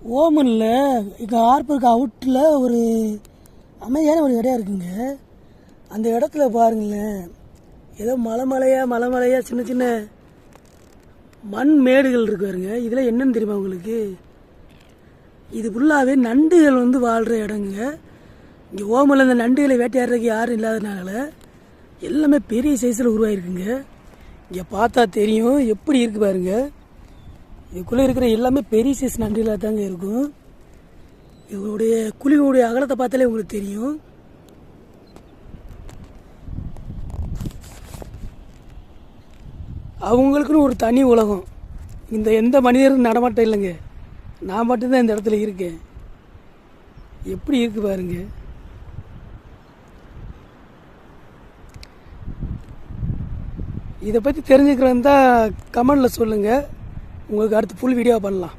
ஓமனில் இங்கே ஆர்பருக்கு அவுட்டில் ஒரு அமைதியான ஒரு இடம் இருக்குங்க. அந்த இடத்துல பாருங்களேன், ஏதோ மலை மலையாக சின்ன சின்ன மண் மேடுகள் இருக்கு பாருங்க. இதில் என்னன்னு தெரியுமா உங்களுக்கு? இது ஃபுல்லாகவே நண்டுகள் வந்து வாழ்கிற இடங்க. இங்கே ஓமனில் இந்த நண்டுகளை வேட்டையாடுறதுக்கு யாரும் இல்லாதனால எல்லாமே பெரிய சைஸில் உருவாயிருக்குங்க. இங்கே பார்த்தா தெரியும் எப்படி இருக்கு பாருங்க. இதுக்குள்ளே இருக்கிற எல்லாமே பெரிய சைஸ் நண்டுகளாக தாங்க இருக்கும். இவங்களுடைய குழிவுடைய அகலத்தை பார்த்தாலே உங்களுக்கு தெரியும். அவங்களுக்குன்னு ஒரு தனி உலகம். இந்த எந்த மனிதரும் நடமாட்டம் இல்லைங்க. நான் மட்டும்தான் இந்த இடத்துல இருக்கேன். எப்படி இருக்கு பாருங்க. இதை பற்றி தெரிஞ்சுக்கிறதா கமெண்டில் சொல்லுங்கள். உங்களுக்கு அடுத்து ஃபுல் வீடியோ பண்ணலாம்.